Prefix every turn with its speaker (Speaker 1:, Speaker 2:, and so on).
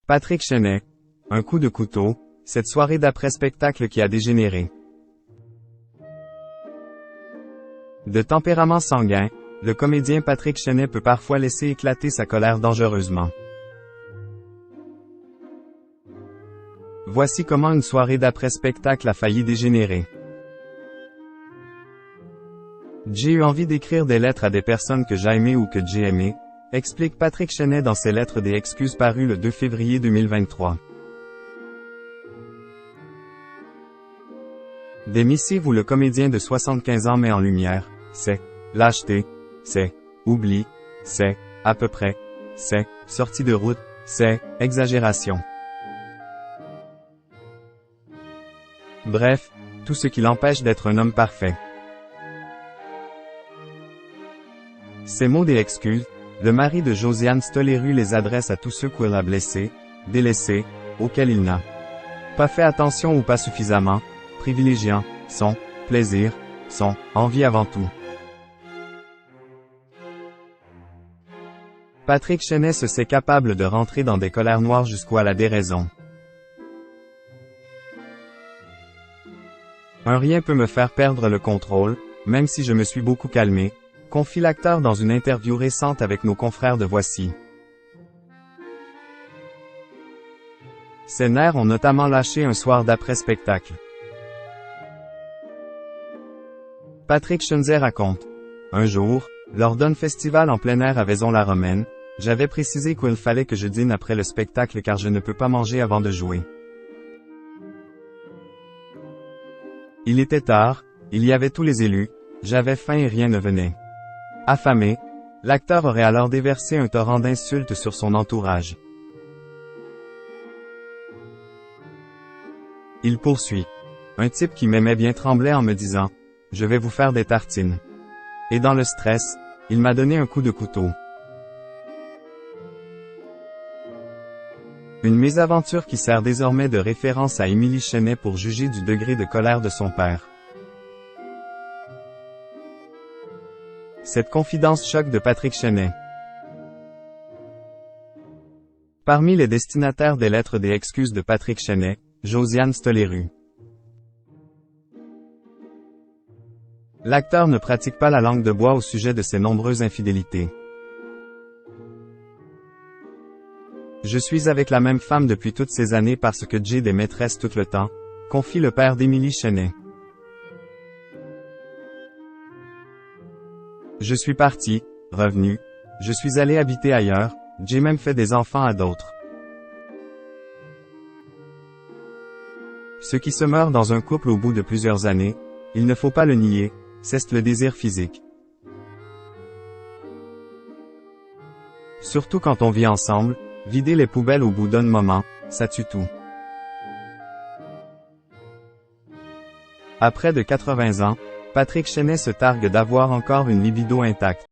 Speaker 1: Patrick Chenet. Un coup de couteau, cette soirée d'après-spectacle qui a dégénéré. De tempérament sanguin, le comédien Patrick Chenet peut parfois laisser éclater sa colère dangereusement. Voici comment une soirée d'après-spectacle a failli dégénérer. J'ai eu envie d'écrire des lettres à des personnes que j'ai aimées ou que j'ai aimées, explique Patrick Chenet dans ses lettres des excuses parues le 2 février 2023. Des missives où le comédien de 75 ans met en lumière, c'est lâcheté, c'est oubli, c'est à peu près, c'est sortie de route, c'est exagération. Bref, tout ce qui l'empêche d'être un homme parfait. Ces mots des excuses, le mari de Josiane Stoléru les adresse à tous ceux qu'il a blessés, délaissés, auxquels il n'a pas fait attention ou pas suffisamment, privilégiant son plaisir, son envie avant tout. Patrick Chenet se sait capable de rentrer dans des colères noires jusqu'à la déraison. Un rien peut me faire perdre le contrôle, même si je me suis beaucoup calmé, confie l'acteur dans une interview récente avec nos confrères de Voici. Ses nerfs ont notamment lâché un soir d'après-spectacle. Patrick Chenet raconte. Un jour, lors d'un festival en plein air à Vaison-la-Romaine, j'avais précisé qu'il fallait que je dîne après le spectacle car je ne peux pas manger avant de jouer. Il était tard, il y avait tous les élus, j'avais faim et rien ne venait. Affamé, l'acteur aurait alors déversé un torrent d'insultes sur son entourage. Il poursuit. Un type qui m'aimait bien tremblait en me disant « Je vais vous faire des tartines ». Et dans le stress, il m'a donné un coup de couteau. Une mésaventure qui sert désormais de référence à Émilie Chenet pour juger du degré de colère de son père. Cette confidence choque de Patrick Chenet. Parmi les destinataires des lettres des excuses de Patrick Chenet, Josiane Stoléru. L'acteur ne pratique pas la langue de bois au sujet de ses nombreuses infidélités. Je suis avec la même femme depuis toutes ces années parce que j'ai des maîtresses tout le temps, confie le père d'Émilie Chenet. Je suis parti, revenu, je suis allé habiter ailleurs, j'ai même fait des enfants à d'autres. Ce qui se meurt dans un couple au bout de plusieurs années, il ne faut pas le nier, c'est le désir physique. Surtout quand on vit ensemble, vider les poubelles au bout d'un moment, ça tue tout. À près de 80 ans, Patrick Chenet se targue d'avoir encore une libido intacte.